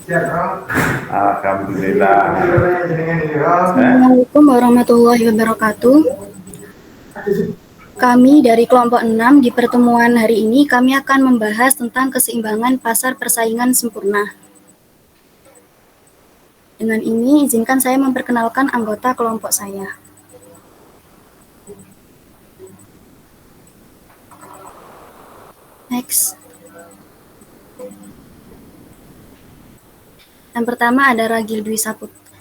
Alhamdulillah. Assalamualaikum warahmatullahi wabarakatuh. Kami dari kelompok 6 di pertemuan hari ini kami akan membahas tentang keseimbangan pasar persaingan sempurna. Dengan ini izinkan saya memperkenalkan anggota kelompok saya. Next. Yang pertama ada Ragil Dwi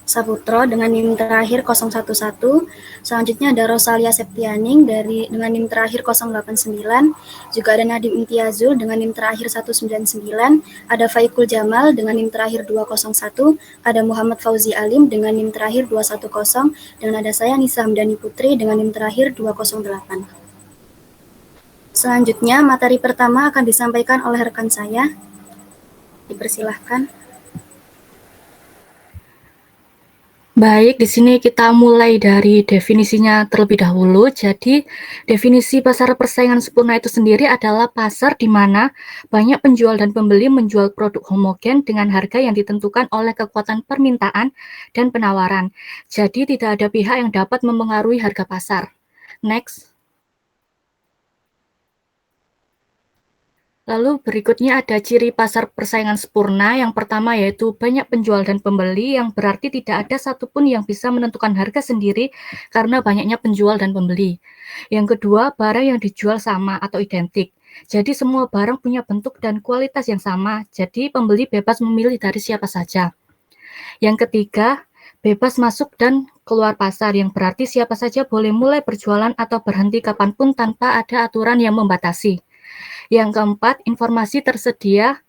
Saputro dengan NIM terakhir 011. Selanjutnya ada Rosalia Septianing dengan NIM terakhir 089. Juga ada Nadim Imtiazul dengan NIM terakhir 199. Ada Faikul Jamal dengan NIM terakhir 201. Ada Muhammad Fauzi Alim dengan NIM terakhir 210. Dan ada saya Nisa Hamdani Putri dengan NIM terakhir 208. Selanjutnya materi pertama akan disampaikan oleh rekan saya. Dipersilahkan. Baik, di sini kita mulai dari definisinya terlebih dahulu. Jadi, definisi pasar persaingan sempurna itu sendiri adalah pasar di mana banyak penjual dan pembeli menjual produk homogen dengan harga yang ditentukan oleh kekuatan permintaan dan penawaran. Jadi, tidak ada pihak yang dapat mempengaruhi harga pasar. Next. Lalu berikutnya ada ciri pasar persaingan sempurna. Yang pertama yaitu banyak penjual dan pembeli, yang berarti tidak ada satupun yang bisa menentukan harga sendiri karena banyaknya penjual dan pembeli. Yang kedua, barang yang dijual sama atau identik. Jadi semua barang punya bentuk dan kualitas yang sama, jadi pembeli bebas memilih dari siapa saja. Yang ketiga, bebas masuk dan keluar pasar, yang berarti siapa saja boleh mulai berjualan atau berhenti kapanpun tanpa ada aturan yang membatasi. Yang keempat, informasi tersedia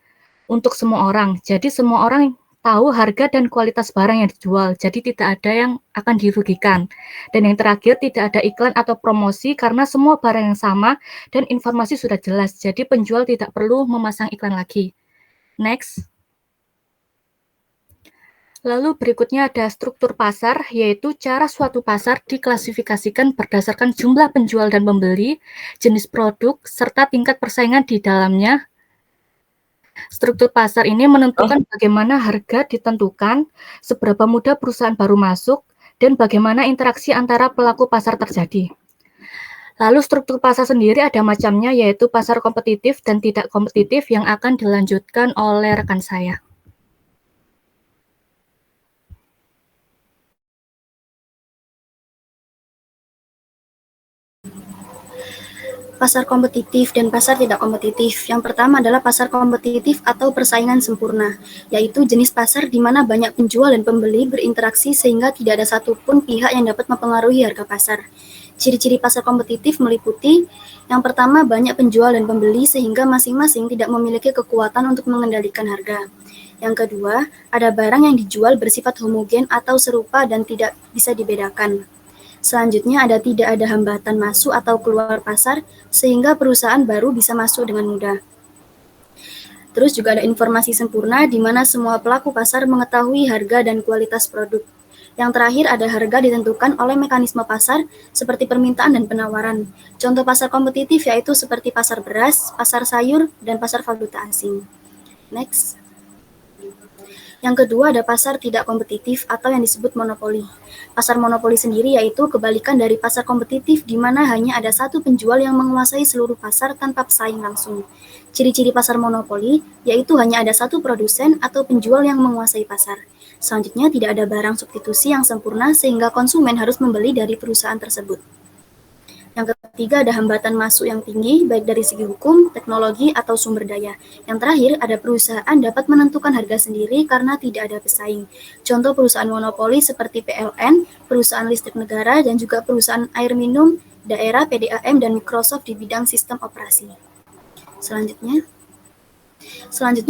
untuk semua orang. Jadi semua orang tahu harga dan kualitas barang yang dijual. Jadi tidak ada yang akan dirugikan. Dan yang terakhir, tidak ada iklan atau promosi karena semua barang yang sama dan informasi sudah jelas. Jadi penjual tidak perlu memasang iklan lagi. Next. Lalu berikutnya ada struktur pasar, yaitu cara suatu pasar diklasifikasikan berdasarkan jumlah penjual dan pembeli, jenis produk, serta tingkat persaingan di dalamnya. Struktur pasar ini menentukan bagaimana harga ditentukan, seberapa mudah perusahaan baru masuk, dan bagaimana interaksi antara pelaku pasar terjadi. Lalu struktur pasar sendiri ada macamnya, yaitu pasar kompetitif dan tidak kompetitif yang akan dilanjutkan oleh rekan saya. Pasar kompetitif dan pasar tidak kompetitif. Yang pertama adalah pasar kompetitif atau persaingan sempurna, yaitu jenis pasar di mana banyak penjual dan pembeli berinteraksi sehingga tidak ada satupun pihak yang dapat mempengaruhi harga pasar. Ciri-ciri pasar kompetitif meliputi yang pertama, banyak penjual dan pembeli sehingga masing-masing tidak memiliki kekuatan untuk mengendalikan harga. Yang kedua, ada barang yang dijual bersifat homogen atau serupa dan tidak bisa dibedakan. Selanjutnya tidak ada hambatan masuk atau keluar pasar sehingga perusahaan baru bisa masuk dengan mudah. Terus juga ada informasi sempurna di mana semua pelaku pasar mengetahui harga dan kualitas produk. Yang terakhir ada harga ditentukan oleh mekanisme pasar seperti permintaan dan penawaran. Contoh pasar kompetitif yaitu seperti pasar beras, pasar sayur, dan pasar valuta asing. Next. Yang kedua ada pasar tidak kompetitif atau yang disebut monopoli. Pasar monopoli sendiri yaitu kebalikan dari pasar kompetitif di mana hanya ada satu penjual yang menguasai seluruh pasar tanpa pesaing langsung. Ciri-ciri pasar monopoli yaitu hanya ada satu produsen atau penjual yang menguasai pasar. Selanjutnya tidak ada barang substitusi yang sempurna sehingga konsumen harus membeli dari perusahaan tersebut. Yang ketiga ada hambatan masuk yang tinggi, baik dari segi hukum, teknologi, atau sumber daya. Yang terakhir ada perusahaan dapat menentukan harga sendiri karena tidak ada pesaing. Contoh perusahaan monopoli seperti PLN, perusahaan listrik negara, dan juga perusahaan air minum, daerah, PDAM, dan Microsoft di bidang sistem operasi. Selanjutnya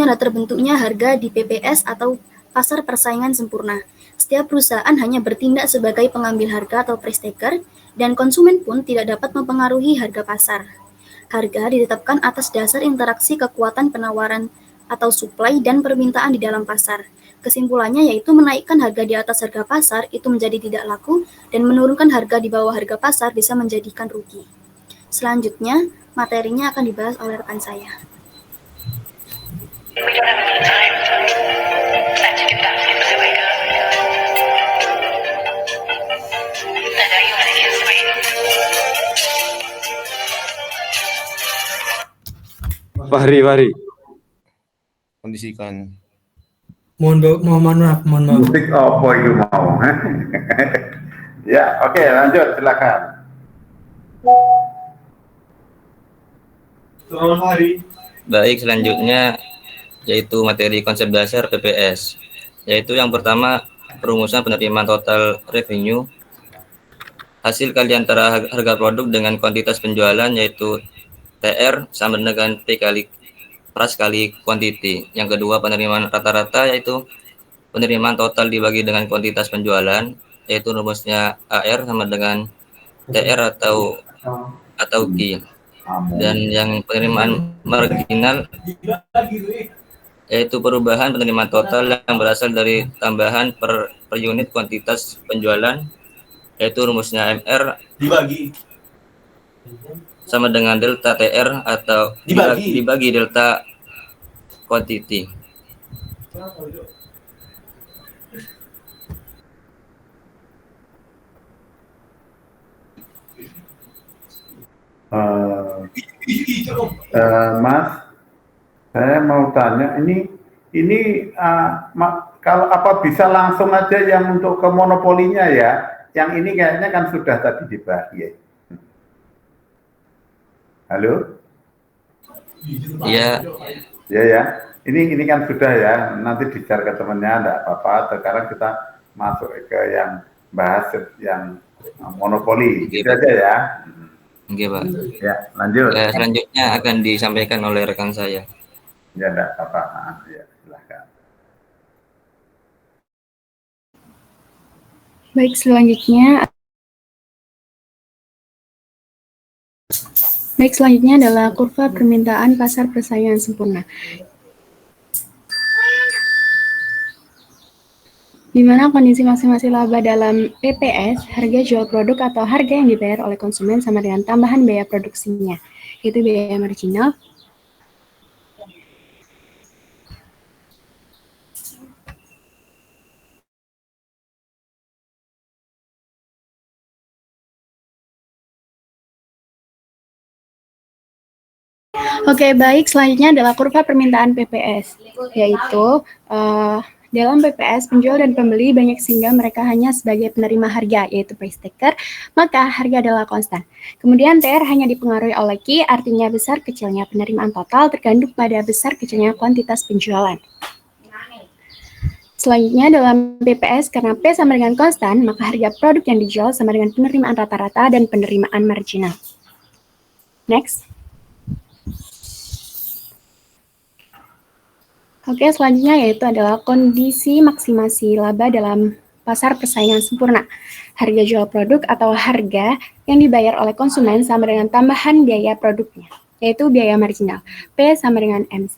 ada terbentuknya harga di PPS atau pasar persaingan sempurna. Setiap perusahaan hanya bertindak sebagai pengambil harga atau price taker, dan konsumen pun tidak dapat mempengaruhi harga pasar. Harga ditetapkan atas dasar interaksi kekuatan penawaran atau supply dan permintaan di dalam pasar. Kesimpulannya yaitu menaikkan harga di atas harga pasar itu menjadi tidak laku, dan menurunkan harga di bawah harga pasar bisa menjadikan rugi. Selanjutnya, materinya akan dibahas oleh rekan saya. Fahri. Kondisikan. Mohon maaf. Musik apa itu mau? Ya, oke, lanjut, silakan. Baik, selanjutnya yaitu materi konsep dasar PPS. Yaitu yang pertama, perumusan penerimaan total revenue. Hasil kali antara harga produk dengan kuantitas penjualan, yaitu TR sama dengan P kali price kali quantity. Yang kedua, penerimaan rata-rata, yaitu penerimaan total dibagi dengan kuantitas penjualan, yaitu rumusnya AR sama dengan TR atau Q. Dan yang penerimaan marginal, yaitu perubahan penerimaan total yang berasal dari tambahan per unit kuantitas penjualan, yaitu rumusnya MR dibagi sama dengan delta TR atau dibagi delta quantity. Mas, saya mau tanya, kalau apa bisa langsung aja yang untuk ke monopolinya ya? Yang ini kayaknya kan sudah tadi dibahas ya. Halo? Iya. Ya. Ini kan sudah ya. Nanti di-share ke temannya, enggak apa-apa. Sekarang kita masuk ke yang bahas yang monopoli. Gitu aja ya. Oke, Pak. Ya, lanjut. Selanjutnya akan disampaikan oleh rekan saya. Ya, enggak apa-apa. Ya, silakan. Baik, selanjutnya adalah kurva permintaan pasar persaingan sempurna. Di mana kondisi masing-masing laba dalam PPS, harga jual produk atau harga yang dibayar oleh konsumen sama dengan tambahan biaya produksinya, yaitu biaya marginal. Oke, baik, selanjutnya adalah kurva permintaan PPS, yaitu dalam PPS, penjual dan pembeli banyak sehingga mereka hanya sebagai penerima harga, yaitu price taker, maka harga adalah konstan. Kemudian TR hanya dipengaruhi oleh Q, artinya besar kecilnya penerimaan total tergantung pada besar kecilnya kuantitas penjualan. Selanjutnya dalam PPS, karena P sama dengan konstan, maka harga produk yang dijual sama dengan penerimaan rata-rata dan penerimaan marginal. Next. Oke, selanjutnya yaitu adalah kondisi maksimasi laba dalam pasar persaingan sempurna. Harga jual produk atau harga yang dibayar oleh konsumen sama dengan tambahan biaya produknya, yaitu biaya marginal. P sama dengan MC.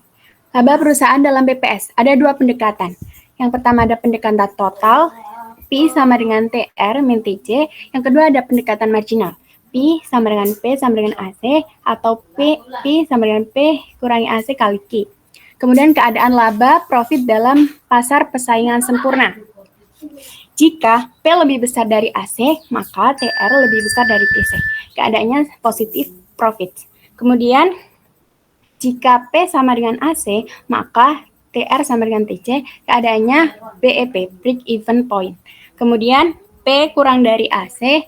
Laba perusahaan dalam BPS, ada dua pendekatan. Yang pertama ada pendekatan total, P sama dengan TR min TC. Yang kedua ada pendekatan marginal. P sama dengan P sama dengan AC, atau P sama dengan P kurangi AC kali Q. Kemudian keadaan laba profit dalam pasar persaingan sempurna. Jika P lebih besar dari AC, maka TR lebih besar dari TC. Keadaannya positif profit. Kemudian jika P sama dengan AC, maka TR sama dengan TC. Keadaannya BEP, break even point. Kemudian P kurang dari AC,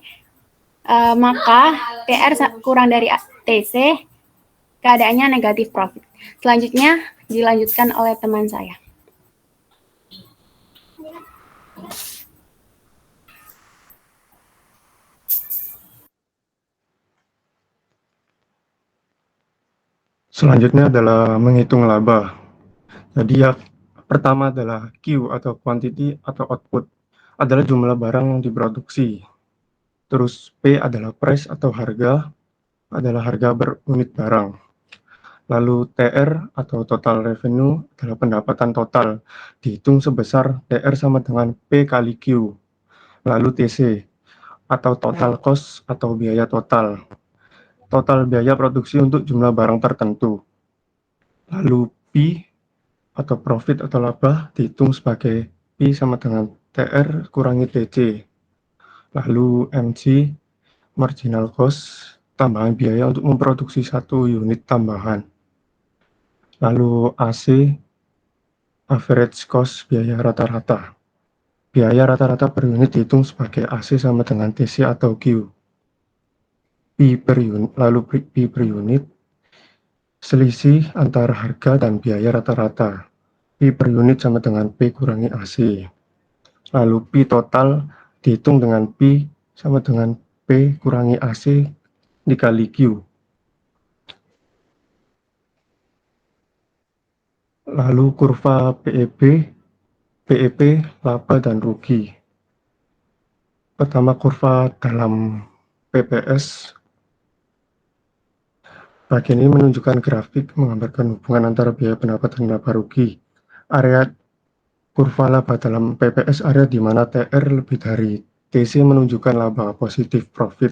maka TR kurang dari TC. Keadaannya negatif profit. Selanjutnya dilanjutkan oleh teman saya. Selanjutnya adalah menghitung laba. Jadi yang pertama adalah Q atau quantity atau output, adalah jumlah barang yang diproduksi. Terus P adalah price atau harga, adalah harga per unit barang. Lalu TR atau total revenue adalah pendapatan total, dihitung sebesar TR sama dengan P kali Q. Lalu TC atau total cost atau biaya total. Total biaya produksi untuk jumlah barang tertentu. Lalu P atau profit atau laba dihitung sebagai P sama dengan TR kurangi TC. Lalu MC, marginal cost, tambahan biaya untuk memproduksi satu unit tambahan. Lalu AC, average cost, biaya rata-rata. Biaya rata-rata per unit dihitung sebagai AC sama dengan TC atau Q. P per unit, lalu P per unit, selisih antara harga dan biaya rata-rata. P per unit sama dengan P kurangi AC. Lalu P total dihitung dengan P sama dengan P kurangi AC dikali Q. Lalu kurva PEP, laba dan rugi. Pertama, kurva dalam PPS. Bagian ini menunjukkan grafik menggambarkan hubungan antara biaya pendapatan dan laba rugi. Area kurva laba dalam PPS area di mana TR lebih dari TC menunjukkan laba positif profit.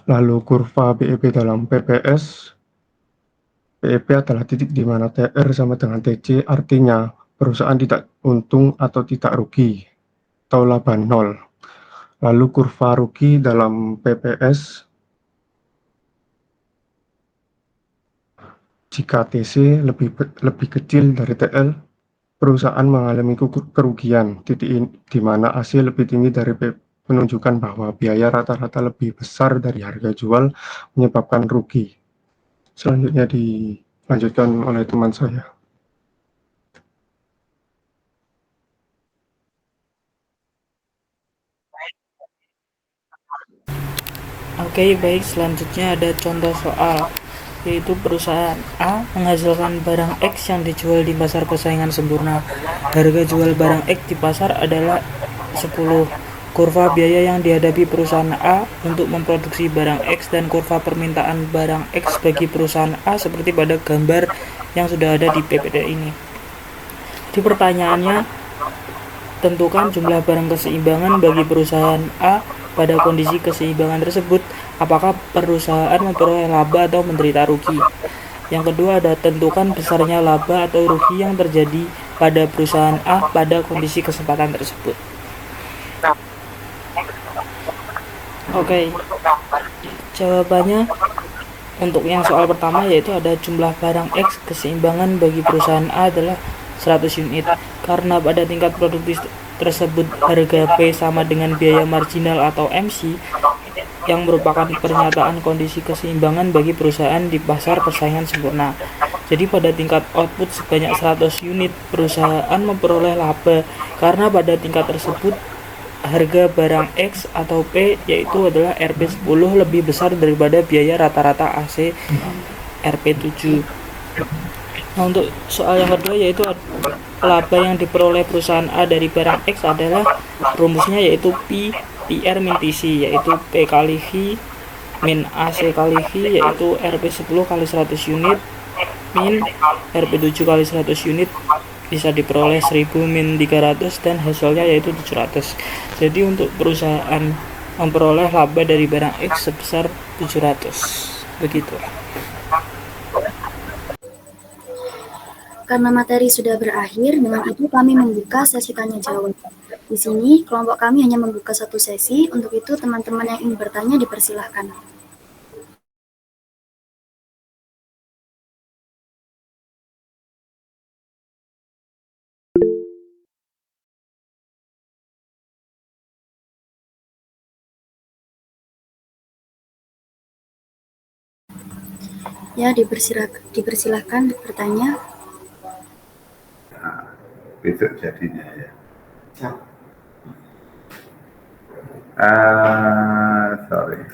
Lalu kurva BEP dalam PPS, PEP adalah titik di mana TR sama dengan TC, artinya perusahaan tidak untung atau tidak rugi atau laba nol. Lalu kurva rugi dalam PPS, jika TC lebih kecil dari TL, perusahaan mengalami kerugian, titik di mana AC lebih tinggi dari menunjukkan bahwa biaya rata-rata lebih besar dari harga jual menyebabkan rugi. Selanjutnya dilanjutkan oleh teman saya. Oke, baik. Selanjutnya ada contoh soal, yaitu perusahaan A menghasilkan barang X yang dijual di pasar persaingan sempurna. Harga jual barang X di pasar adalah 10. Kurva biaya yang dihadapi perusahaan A untuk memproduksi barang X dan kurva permintaan barang X bagi perusahaan A seperti pada gambar yang sudah ada di PPT ini. Di pertanyaannya, tentukan jumlah barang keseimbangan bagi perusahaan A pada kondisi keseimbangan tersebut. Apakah perusahaan memperoleh laba atau menderita rugi? Yang kedua ada tentukan besarnya laba atau rugi yang terjadi pada perusahaan A pada kondisi kesempatan tersebut. Oke, jawabannya untuk yang soal pertama yaitu ada jumlah barang X keseimbangan bagi perusahaan A adalah 100 unit. Karena pada tingkat produktif tersebut harga P sama dengan biaya marginal atau MC yang merupakan pernyataan kondisi keseimbangan bagi perusahaan di pasar persaingan sempurna. Jadi pada tingkat output sebanyak 100 unit, perusahaan memperoleh laba karena pada tingkat tersebut harga barang X atau P yaitu adalah Rp10 lebih besar daripada biaya rata-rata AC Rp7. Nah, untuk soal yang kedua yaitu laba yang diperoleh perusahaan A dari barang X adalah rumusnya yaitu PR min TC, yaitu P kali V min AC kali V, yaitu Rp10 kali 100 unit min Rp7 kali 100 unit bisa diperoleh 1000 min 300 dan hasilnya yaitu 700. Jadi untuk perusahaan memperoleh laba dari barang X sebesar 700. Begitu. Karena materi sudah berakhir, dengan itu kami membuka sesi tanya jawab. Di sini, kelompok kami hanya membuka satu sesi, untuk itu teman-teman yang ingin bertanya dipersilahkan. Ya, dipersilahkan bertanya. Besok jadinya ya. Sorry.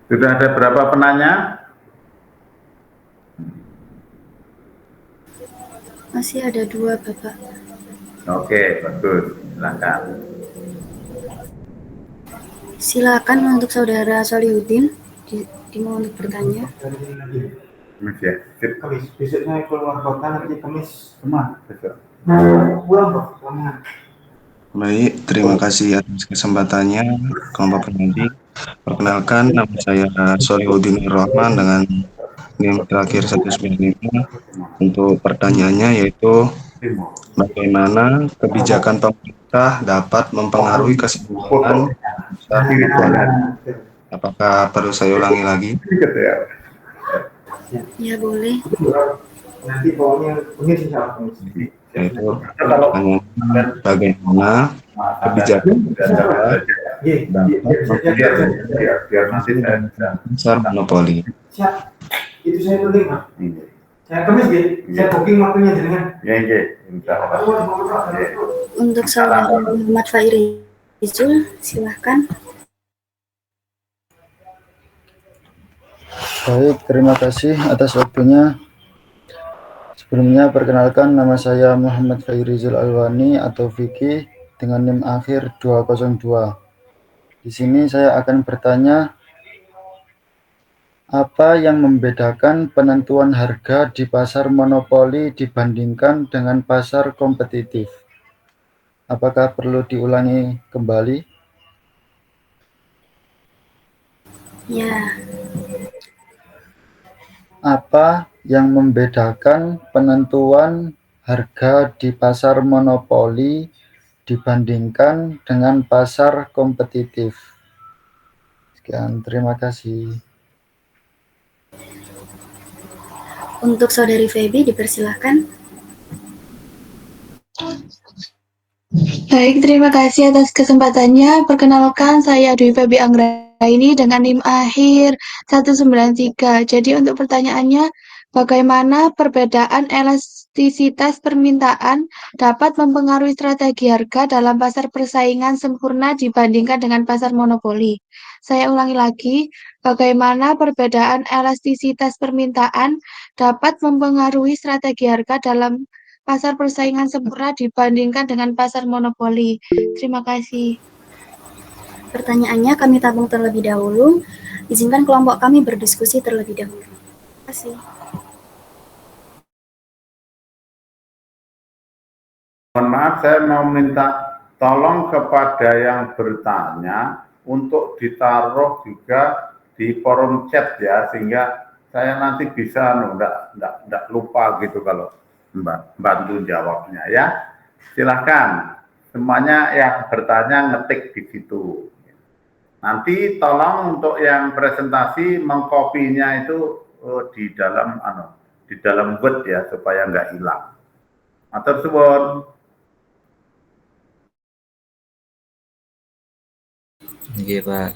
Sudah ada berapa penanya? Masih ada 2, Bapak. Oke, bagus. Silakan. Silakan untuk Saudara Solihuddin, mau untuk bertanya. Mas ya. Kamis, besoknya keluar kota nanti Kamis. Kemana besok? Pulang kok, kemana? Baik, terima kasih atas kesempatannya, kelompok penyanyi. Perkenalkan, nama saya Solihuddin Rahman dengan NIM terakhir 195. Untuk pertanyaannya yaitu, bagaimana kebijakan pemerintah dapat mempengaruhi keseimbangan pasar keuangan? Apakah perlu saya ulangi lagi? Ya, boleh. Nanti pokoknya Kamis insya Allah Kamis. Yaitu Kalau pertanyaannya, bagaimana kebijakan dapat biar nanti saya bisa pasar monopoli. Siap. Itu saya penting, Pak. Saya Kamis ya. Saya booking waktunya jenengan. Ya, insya Allah. Untuk saudara Muhammad Fairizul, silahkan. Baik, terima kasih atas waktunya. Sebelumnya perkenalkan, nama saya Muhammad Fairizul Alwani atau Vicky dengan NIM akhir 202. Di sini saya akan bertanya, apa yang membedakan penentuan harga di pasar monopoli dibandingkan dengan pasar kompetitif? Apakah perlu diulangi kembali? Ya, Apa yang membedakan penentuan harga di pasar monopoli dibandingkan dengan pasar kompetitif? Sekian, terima kasih. untuk saudari Feby dipersilahkan. Baik, terima kasih atas kesempatannya. Perkenalkan, saya Dwi Febi Anggraini dengan NIM akhir 193. Jadi untuk pertanyaannya, bagaimana perbedaan elastisitas permintaan dapat mempengaruhi strategi harga dalam pasar persaingan sempurna dibandingkan dengan pasar monopoli? Saya ulangi lagi, bagaimana perbedaan elastisitas permintaan dapat mempengaruhi strategi harga dalam pasar persaingan sempurna dibandingkan dengan pasar monopoli. Terima kasih. Pertanyaannya kami tabung terlebih dahulu. Izinkan kelompok kami berdiskusi terlebih dahulu. Terima kasih. Mohon maaf, saya mau minta tolong kepada yang bertanya untuk ditaruh juga di forum chat ya, sehingga saya nanti bisa enggak lupa gitu kalau bantu jawabnya ya. Silahkan semuanya yang bertanya ngetik di situ. Nanti tolong untuk yang presentasi mengkopinya itu di dalam Word ya supaya nggak hilang. Matur suwun. Iya, Pak.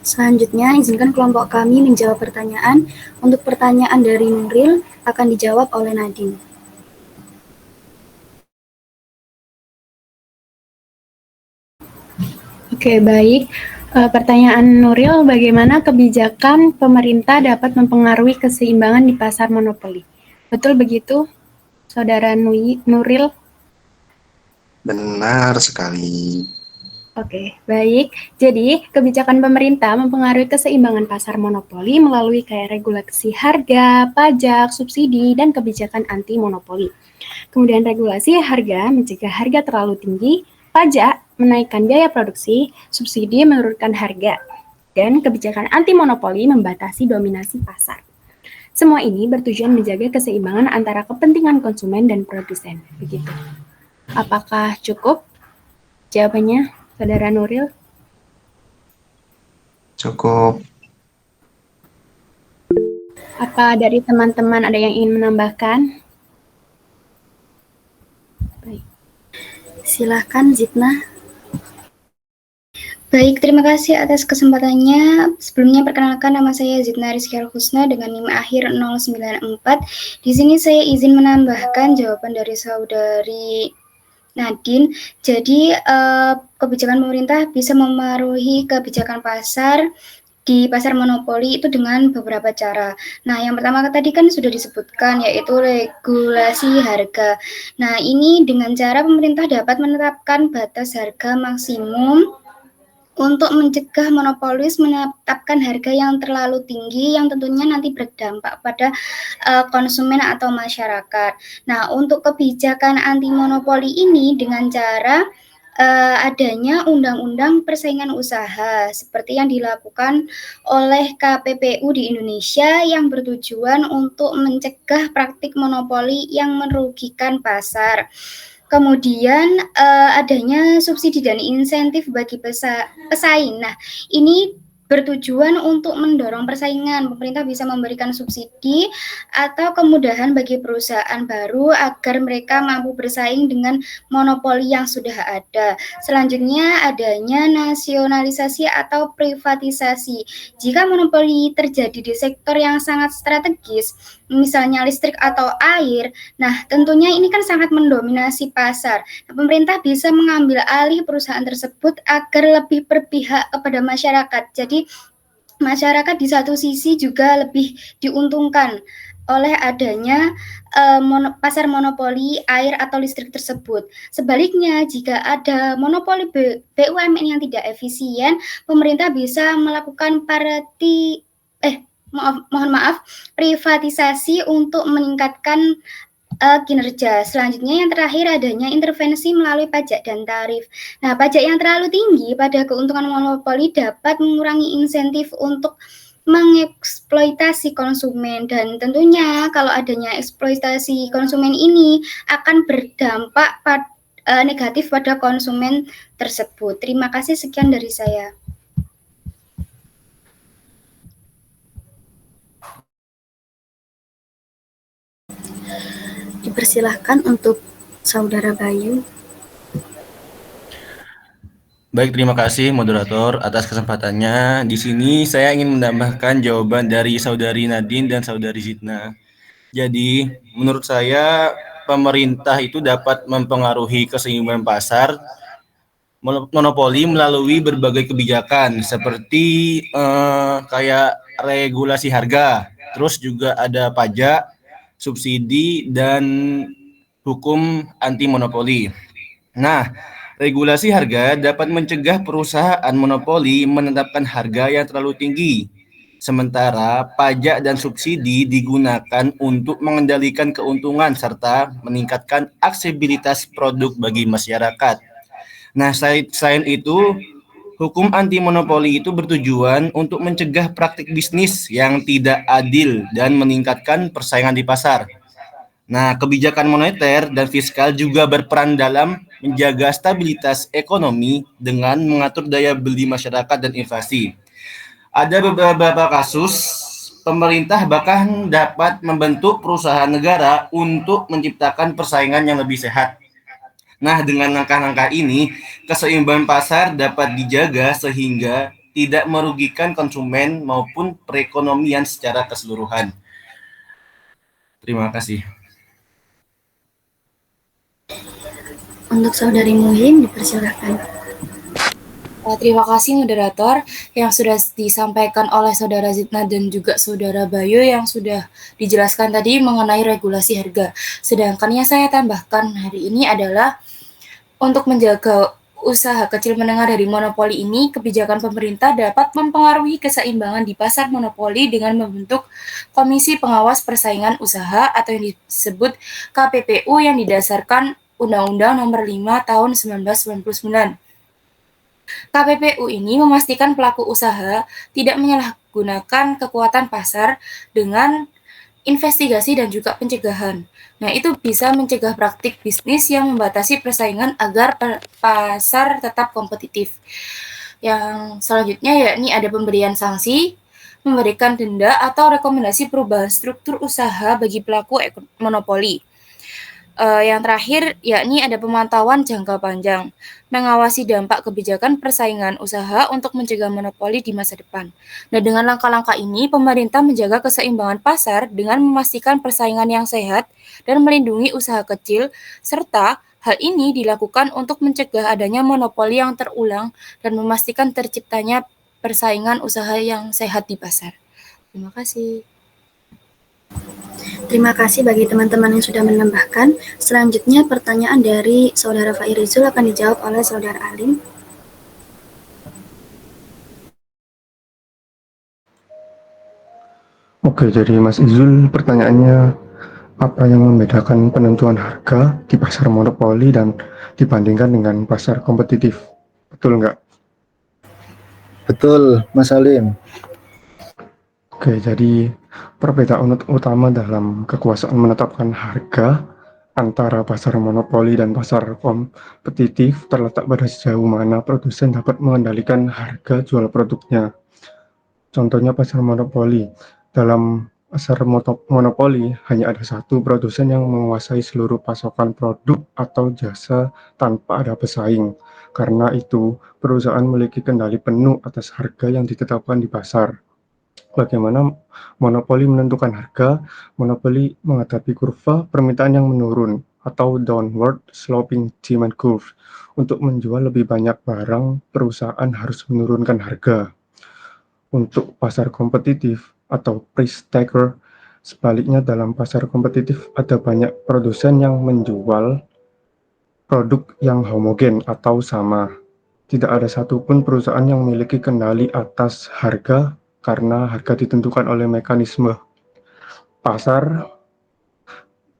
Selanjutnya, izinkan kelompok kami menjawab pertanyaan. Untuk pertanyaan dari Nuril akan dijawab oleh Nadine. Oke, baik. Pertanyaan Nuril, bagaimana kebijakan pemerintah dapat mempengaruhi keseimbangan di pasar monopoli? Betul begitu, Saudara Nuril? Benar sekali. Oke, baik. Jadi, kebijakan pemerintah mempengaruhi keseimbangan pasar monopoli melalui kayak regulasi harga, pajak, subsidi, dan kebijakan anti monopoli. Kemudian regulasi harga mencegah harga terlalu tinggi, pajak menaikkan biaya produksi, subsidi menurunkan harga, dan kebijakan anti monopoli membatasi dominasi pasar. Semua ini bertujuan menjaga keseimbangan antara kepentingan konsumen dan produsen. Begitu. Apakah cukup jawabannya, Saudara Nuril? Cukup. Apa dari teman-teman ada yang ingin menambahkan? Baik. Silahkan Zidna. Baik, terima kasih atas kesempatannya. Sebelumnya perkenalkan, nama saya Zidna Rizkyal Husna dengan NIM akhir 094. Di sini saya izin menambahkan jawaban dari saudari Nadine. Jadi kebijakan pemerintah bisa memengaruhi kebijakan pasar di pasar monopoli itu dengan beberapa cara. Nah, yang pertama tadi kan sudah disebutkan, yaitu regulasi harga. Nah, ini dengan cara pemerintah dapat menetapkan batas harga maksimum untuk mencegah monopolis menetapkan harga yang terlalu tinggi yang tentunya nanti berdampak pada konsumen atau masyarakat. Nah, untuk kebijakan anti monopoli ini dengan cara adanya undang-undang persaingan usaha seperti yang dilakukan oleh KPPU di Indonesia yang bertujuan untuk mencegah praktik monopoli yang merugikan pasar. Kemudian adanya subsidi dan insentif bagi pesaing. Nah, ini bertujuan untuk mendorong persaingan. Pemerintah bisa memberikan subsidi atau kemudahan bagi perusahaan baru agar mereka mampu bersaing dengan monopoli yang sudah ada. Selanjutnya adanya nasionalisasi atau privatisasi. Jika monopoli terjadi di sektor yang sangat strategis, misalnya listrik atau air, nah tentunya ini kan sangat mendominasi pasar. Nah, pemerintah bisa mengambil alih perusahaan tersebut agar lebih berpihak kepada masyarakat. Jadi masyarakat di satu sisi juga lebih diuntungkan oleh adanya pasar monopoli air atau listrik tersebut. Sebaliknya, jika ada monopoli BUMN yang tidak efisien, pemerintah bisa melakukan privatisasi untuk meningkatkan kinerja. Selanjutnya yang terakhir adanya intervensi melalui pajak dan tarif. Nah, pajak yang terlalu tinggi pada keuntungan monopoli dapat mengurangi insentif untuk mengeksploitasi konsumen, dan tentunya kalau adanya eksploitasi konsumen ini akan berdampak negatif pada konsumen tersebut. Terima kasih, sekian dari saya. Dipersilahkan untuk Saudara Bayu. Baik, terima kasih moderator atas kesempatannya. Di sini saya ingin menambahkan jawaban dari Saudari Nadine dan Saudari Zidna. Jadi, menurut saya pemerintah itu dapat mempengaruhi keseimbangan pasar monopoli melalui berbagai kebijakan seperti kayak regulasi harga, terus juga ada pajak, subsidi, dan hukum anti monopoli. Nah, regulasi harga dapat mencegah perusahaan monopoli menetapkan harga yang terlalu tinggi. Sementara pajak dan subsidi digunakan untuk mengendalikan keuntungan serta meningkatkan aksesibilitas produk bagi masyarakat. Nah, selain itu, hukum anti monopoli itu bertujuan untuk mencegah praktik bisnis yang tidak adil dan meningkatkan persaingan di pasar. Nah, kebijakan moneter dan fiskal juga berperan dalam menjaga stabilitas ekonomi dengan mengatur daya beli masyarakat dan inflasi. Ada beberapa kasus pemerintah bahkan dapat membentuk perusahaan negara untuk menciptakan persaingan yang lebih sehat. Nah, dengan langkah-langkah ini, keseimbangan pasar dapat dijaga sehingga tidak merugikan konsumen maupun perekonomian secara keseluruhan. Terima kasih. Untuk Saudari Muhim, dipersilakan. Terima kasih moderator yang sudah disampaikan oleh Saudara Zidna dan juga Saudara Bayu yang sudah dijelaskan tadi mengenai regulasi harga. Sedangkan yang saya tambahkan hari ini adalah untuk menjaga usaha kecil menengah dari monopoli ini, kebijakan pemerintah dapat mempengaruhi keseimbangan di pasar monopoli dengan membentuk Komisi Pengawas Persaingan Usaha atau yang disebut KPPU yang didasarkan Undang-Undang Nomor 5 Tahun 1999. KPPU ini memastikan pelaku usaha tidak menyalahgunakan kekuatan pasar dengan investigasi dan juga pencegahan. Nah, itu bisa mencegah praktik bisnis yang membatasi persaingan agar pasar tetap kompetitif. Yang selanjutnya yakni ada pemberian sanksi, memberikan denda atau rekomendasi perubahan struktur usaha bagi pelaku monopoli. Yang terakhir yakni ada pemantauan jangka panjang, mengawasi dampak kebijakan persaingan usaha untuk mencegah monopoli di masa depan. Nah, dengan langkah-langkah ini, pemerintah menjaga keseimbangan pasar dengan memastikan persaingan yang sehat dan melindungi usaha kecil, serta hal ini dilakukan untuk mencegah adanya monopoli yang terulang dan memastikan terciptanya persaingan usaha yang sehat di pasar. Terima kasih. Terima kasih bagi teman-teman yang sudah menambahkan. Selanjutnya pertanyaan dari Saudara Fairizul akan dijawab oleh Saudara Alim. Oke, jadi Mas Izul pertanyaannya, apa yang membedakan penentuan harga di pasar monopoli dan dibandingkan dengan pasar kompetitif? Betul nggak? Betul, Mas Alim. Oke, jadi perbedaan utama dalam kekuasaan menetapkan harga antara pasar monopoli dan pasar kompetitif terletak pada sejauh mana produsen dapat mengendalikan harga jual produknya. Contohnya pasar monopoli. Dalam pasar monopoli hanya ada satu produsen yang menguasai seluruh pasokan produk atau jasa tanpa ada pesaing. Karena itu, perusahaan memiliki kendali penuh atas harga yang ditetapkan di pasar. Bagaimana monopoli menentukan harga? Monopoli menghadapi kurva permintaan yang menurun atau downward sloping demand curve. Untuk menjual lebih banyak barang, perusahaan harus menurunkan harga. Untuk pasar kompetitif atau price taker, sebaliknya dalam pasar kompetitif ada banyak produsen yang menjual produk yang homogen atau sama. Tidak ada satupun perusahaan yang memiliki kendali atas harga karena harga ditentukan oleh mekanisme pasar,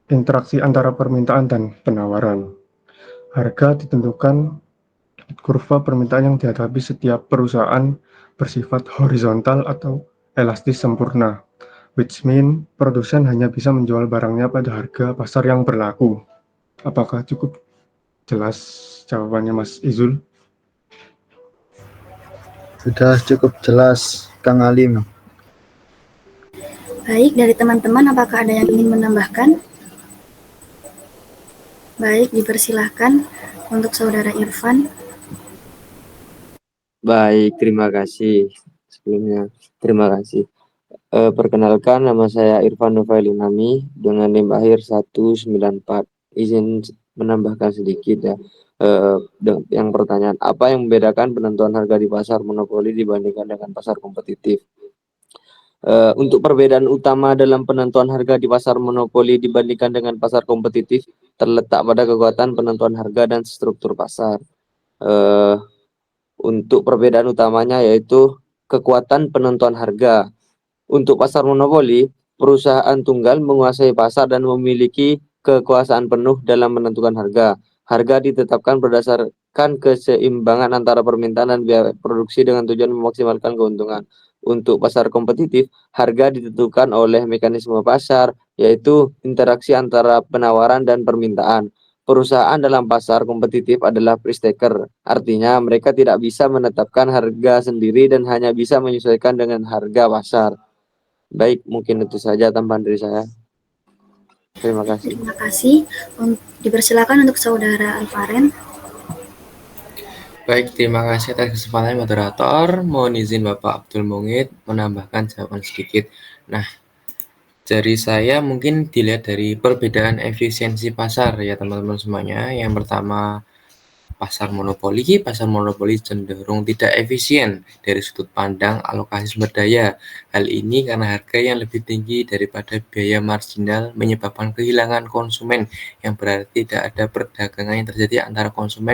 interaksi antara permintaan dan penawaran. Harga ditentukan kurva permintaan yang dihadapi setiap perusahaan bersifat horizontal atau elastis sempurna, which mean produsen hanya bisa menjual barangnya pada harga pasar yang berlaku. Apakah cukup jelas jawabannya, Mas Izul? Sudah cukup jelas, Kang Alim. Baik, dari teman-teman apakah ada yang ingin menambahkan? Baik, dipersilahkan untuk Saudara Irfan. Baik, terima kasih. Sebelumnya, terima kasih. Perkenalkan, nama saya Irfan Nufailinami dengan NIM akhir 194. Izin menambahkan sedikit ya. Yang pertanyaan, apa yang membedakan penentuan harga di pasar monopoli dibandingkan dengan pasar kompetitif? Untuk perbedaan utama dalam penentuan harga di pasar monopoli dibandingkan dengan pasar kompetitif terletak pada kekuatan penentuan harga dan struktur pasar. Untuk perbedaan utamanya yaitu kekuatan penentuan harga. Untuk pasar monopoli, perusahaan tunggal menguasai pasar dan memiliki kekuasaan penuh dalam menentukan harga. Harga ditetapkan berdasarkan keseimbangan antara permintaan dan biaya produksi dengan tujuan memaksimalkan keuntungan. Untuk pasar kompetitif, harga ditentukan oleh mekanisme pasar, yaitu interaksi antara penawaran dan permintaan. Perusahaan dalam pasar kompetitif adalah price taker, artinya mereka tidak bisa menetapkan harga sendiri dan hanya bisa menyesuaikan dengan harga pasar. Baik, mungkin itu saja tambahan dari saya. Terima kasih. Terima kasih. Dipersilakan untuk Saudara Alvaren. Baik, terima kasih atas kesempatan moderator. Mohon izin Bapak Abdul Mungit menambahkan jawaban sedikit. Nah, dari saya mungkin dilihat dari perbedaan efisiensi pasar ya teman-teman semuanya. Yang pertama, pasar monopoli cenderung tidak efisien dari sudut pandang alokasi sumber daya. Hal ini karena harga yang lebih tinggi daripada biaya marginal menyebabkan kehilangan konsumen, yang berarti tidak ada perdagangan yang terjadi antara konsumen